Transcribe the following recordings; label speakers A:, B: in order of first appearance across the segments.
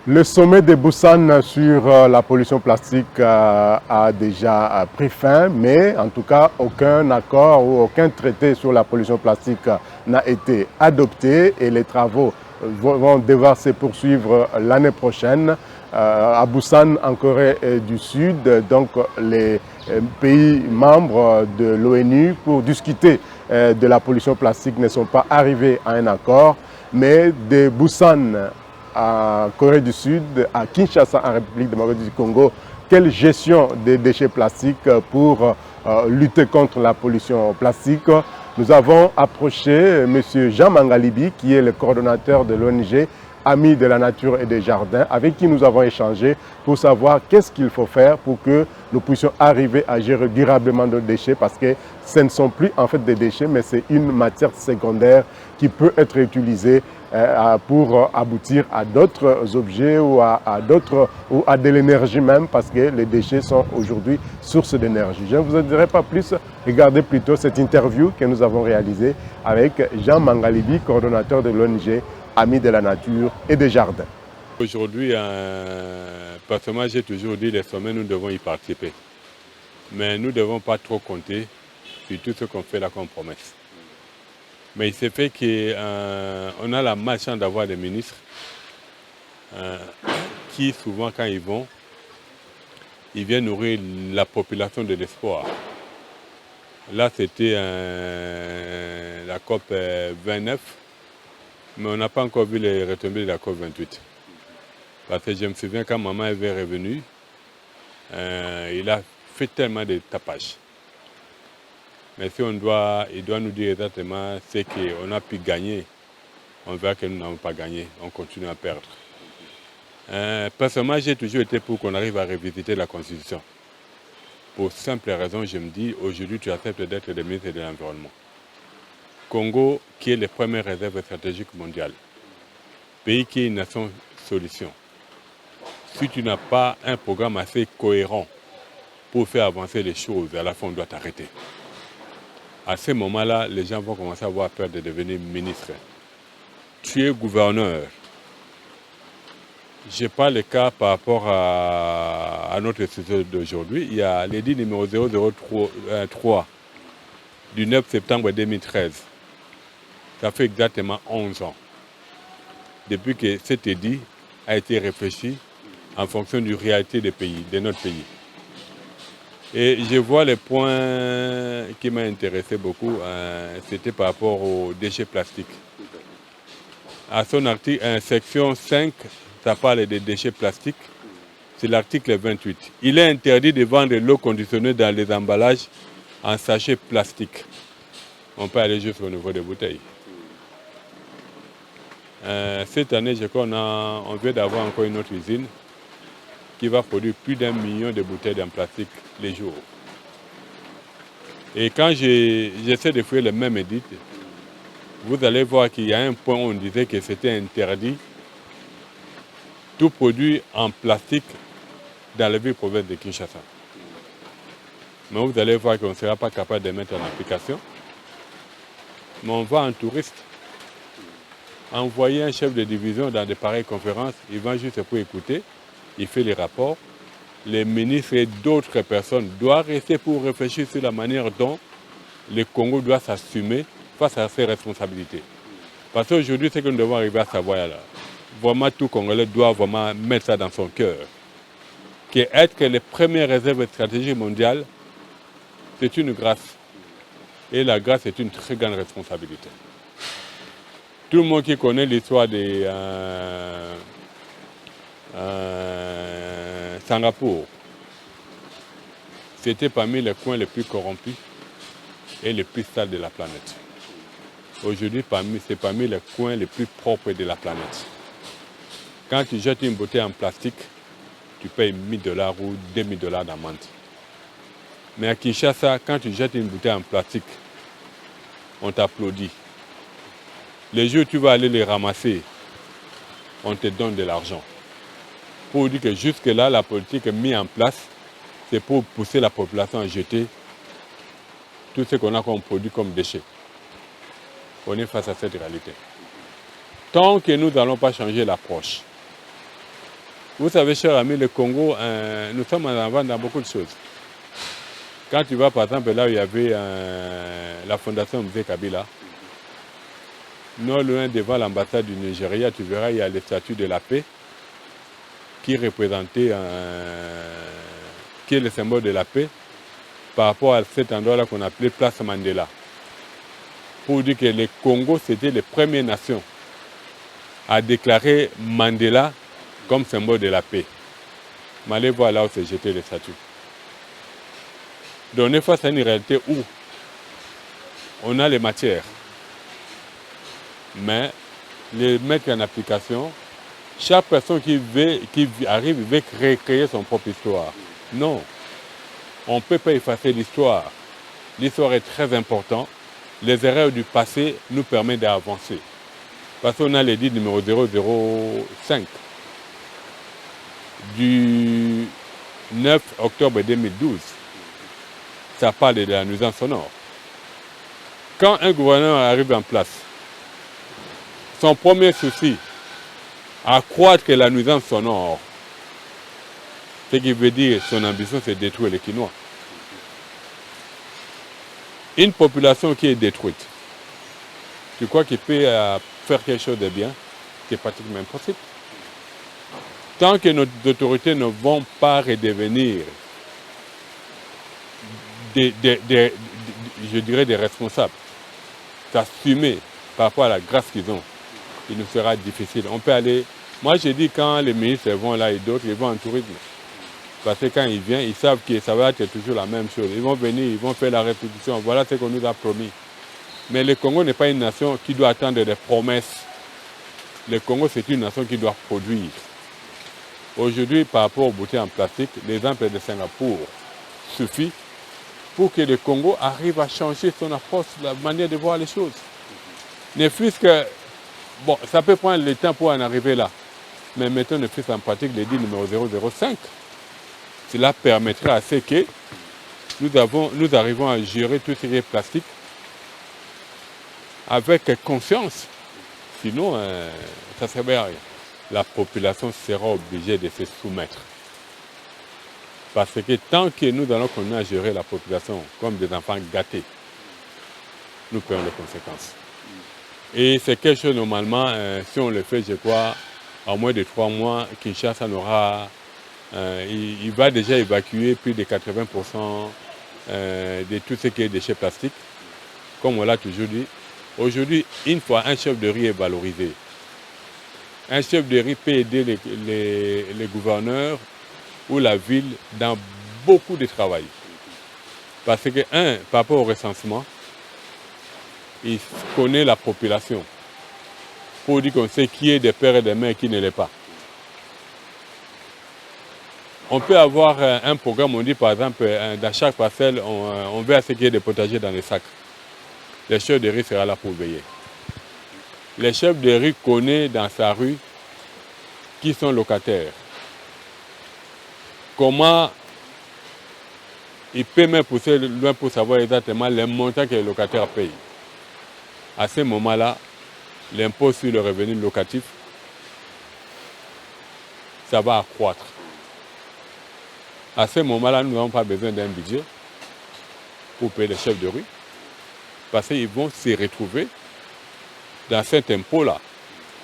A: Le sommet de Busan sur la pollution plastique a déjà pris fin, mais en tout cas, aucun accord ou aucun traité sur la pollution plastique n'a été adopté et les travaux vont devoir se poursuivre l'année prochaine à Busan, en Corée du Sud. Donc, les pays membres de l'ONU pour discuter de la pollution plastique ne sont pas arrivés à un accord, mais de Busan en Corée du Sud, à Kinshasa, en République démocratique du Congo, quelle gestion des déchets plastiques pour lutter contre la pollution plastique. Nous avons approché M. Jean Mangalibi, qui est le coordonnateur de l'ONG Amis de la Nature et des Jardins, avec qui nous avons échangé pour savoir qu'est-ce qu'il faut faire pour que nous puissions arriver à gérer durablement nos déchets, parce que ce ne sont plus en fait des déchets, mais c'est une matière secondaire qui peut être utilisée pour aboutir à d'autres objets ou à de l'énergie même, parce que les déchets sont aujourd'hui source d'énergie. Je ne vous en dirai pas plus, regardez plutôt cette interview que nous avons réalisée avec Jean Mangalibi, coordonnateur de l'ONG Amis de la Nature et des Jardins.
B: Aujourd'hui, personnellement, j'ai toujours dit les sommets, nous devons y participer. Mais nous ne devons pas trop compter sur tout ce qu'on fait là comme promesse. Mais il s'est fait qu'on a la malchance d'avoir des ministres qui, souvent, quand ils vont, ils viennent nourrir la population de l'espoir. Là, c'était la COP 29, mais on n'a pas encore vu les retombées de la COP 28. Parce que je me souviens quand maman est revenue, il a fait tellement de tapages. Mais si il doit nous dire exactement ce qu'on a pu gagner, on verra que nous n'avons pas gagné, on continue à perdre. Personnellement, j'ai toujours été pour qu'on arrive à revisiter la Constitution. Pour simple raison, je me dis, aujourd'hui tu acceptes d'être le ministre de l'Environnement. Congo, qui est la première réserve stratégique mondiale, pays qui est une nation solution. Si tu n'as pas un programme assez cohérent pour faire avancer les choses, à la fin on doit t'arrêter. À ce moment-là, les gens vont commencer à avoir peur de devenir ministre. Tu es gouverneur. Je parle le cas par rapport à notre société d'aujourd'hui. Il y a l'édit numéro 003 du 9 septembre 2013. Ça fait exactement 11 ans. Depuis que cet édit a été réfléchi en fonction du réalité des pays, de notre pays. Et je vois les points qui m'ont intéressé beaucoup, c'était par rapport aux déchets plastiques. À son article, section 5, ça parle des déchets plastiques, c'est l'article 28. Il est interdit de vendre l'eau conditionnée dans les emballages en sachets plastiques. On peut aller jusqu'au niveau des bouteilles. Cette année, je crois on vient d'avoir encore une autre usine qui va produire plus d'1 million de bouteilles en plastique les jours. Et quand j'essaie de faire le même édit, vous allez voir qu'il y a un point où on disait que c'était interdit tout produit en plastique dans la ville province de Kinshasa. Mais vous allez voir qu'on ne sera pas capable de mettre en application. Mais on va en touriste. Envoyer un chef de division dans de pareilles conférences, il va juste pour écouter, il fait les rapports. Les ministres et d'autres personnes doivent rester pour réfléchir sur la manière dont le Congo doit s'assumer face à ses responsabilités. Parce qu'aujourd'hui, ce que nous devons arriver à savoir, là, vraiment tout Congolais doit vraiment mettre ça dans son cœur. Qu'être les premières réserves stratégiques mondiales, c'est une grâce. Et la grâce est une très grande responsabilité. Tout le monde qui connaît l'histoire de Singapour, c'était parmi les coins les plus corrompus et les plus sales de la planète. Aujourd'hui, c'est parmi les coins les plus propres de la planète. Quand tu jettes une bouteille en plastique, tu payes $1000 ou $2000 d'amende. Mais à Kinshasa, quand tu jettes une bouteille en plastique, on t'applaudit. Les jours où tu vas aller les ramasser, on te donne de l'argent. Pour dire que jusque-là, la politique mise en place, c'est pour pousser la population à jeter tout ce qu'on a comme produit comme déchets. On est face à cette réalité. Tant que nous n'allons pas changer l'approche, Vous savez, cher ami, le Congo, nous sommes en avant dans beaucoup de choses. Quand tu vas, par exemple, là où il y avait la fondation Mzee Kabila, non loin devant l'ambassade du Nigeria, tu verras, il y a le statut de la paix qui représentait, qui est le symbole de la paix par rapport à cet endroit-là qu'on appelait Place Mandela. Pour dire que le Congo, c'était les premières nations à déclarer Mandela comme symbole de la paix. Mais allez voir là où s'est jeté le statut. Donc on est face à une réalité où on a les matières, mais les mettre en application, chaque personne qui arrive veut recréer son propre histoire. Non, on ne peut pas effacer l'histoire. L'histoire est très importante. Les erreurs du passé nous permettent d'avancer. Parce qu'on a l'édit numéro 005 du 9 octobre 2012. Ça parle de la nuisance sonore. Quand un gouverneur arrive en place, son premier souci, accroître la nuisance sonore, ce qui veut dire son ambition, c'est détruire les Quinois. Une population qui est détruite, tu crois qu'il peut faire quelque chose de bien? C'est pratiquement impossible. Tant que nos autorités ne vont pas redevenir je dirais des responsables, s'assumer par rapport à la grâce qu'ils ont, il nous sera difficile. On peut aller, moi j'ai dit quand les ministres vont là et d'autres, ils vont en tourisme. Parce que quand ils viennent, ils savent que ça va être toujours la même chose. Ils vont venir, ils vont faire la restitution, voilà ce qu'on nous a promis. Mais le Congo n'est pas une nation qui doit attendre des promesses. Le Congo, c'est une nation qui doit produire. Aujourd'hui, par rapport aux bouteilles en plastique, l'exemple de Singapour suffit pour que le Congo arrive à changer son approche, la manière de voir les choses. Ne fût-ce que, bon, ça peut prendre le temps pour en arriver là, mais mettons ne fût-ce en pratique l'édit numéro 005. Cela permettra à ce que nous arrivons à gérer tout ce qui est plastique avec conscience. Sinon, ça ne servait à rien. La population sera obligée de se soumettre. Parce que tant que nous allons continuer à gérer la population comme des enfants gâtés, nous payons les conséquences. Et c'est quelque chose, normalement, si on le fait, je crois, en moins de 3 mois, Kinshasa n'aura... il va déjà évacuer plus de 80% de tout ce qui est déchets plastiques, comme on l'a toujours dit. Aujourd'hui, une fois un chef de riz est valorisé, un chef de riz peut aider les gouverneurs ou la ville dans beaucoup de travail. Parce que, par rapport au recensement, il connaît la population pour dire qu'on sait qui est des pères et des mères et qui ne l'est pas. On peut avoir un programme, on dit par exemple, dans chaque parcelle, on veut à ce qu'il y ait des potagers dans les sacs. Le chef de riz sera là pour veiller. Le chef de riz connaît dans sa rue qui sont locataires. Comment il peut même pousser loin pour savoir exactement les montants que les locataires payent. À ce moment-là, l'impôt sur le revenu locatif, ça va accroître. À ce moment-là, nous n'avons pas besoin d'un budget pour payer les chefs de rue, parce qu'ils vont se retrouver dans cet impôt-là.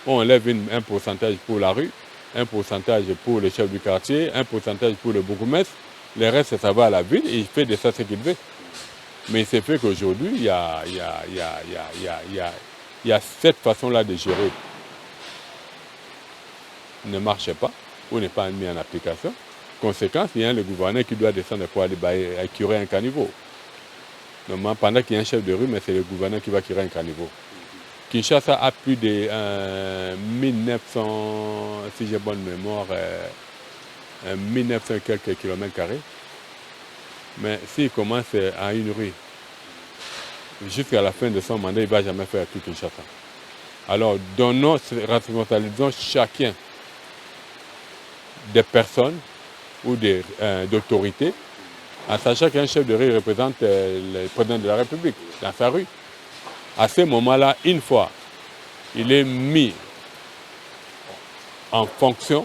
B: On enlève un pourcentage pour la rue, un pourcentage pour le chef du quartier, un pourcentage pour le bourgmestre, le reste, ça va à la ville et il fait de ça ce qu'il veut. Mais c'est fait qu'aujourd'hui, il y a cette façon-là de gérer. Ne marche pas ou n'est pas mis en application. Conséquence, il y a le gouverneur qui doit descendre pour aller curer un caniveau. Normalement, pendant qu'il y a un chef de rue, mais c'est le gouverneur qui va curer un caniveau. Kinshasa a plus de 1900, si j'ai bonne mémoire, 1900 quelques kilomètres carrés. Mais s'il commence à une rue, jusqu'à la fin de son mandat, il ne va jamais faire tout Kinshasa. Alors, donnons, responsabilisons chacun des personnes ou d'autorités, en sachant qu'un chef de rue représente le président de la République dans sa rue. À ce moment-là, une fois, il est mis en fonction,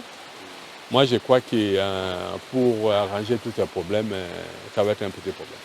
B: Moi, je crois que pour arranger tous ces problèmes, ça va être un petit problème.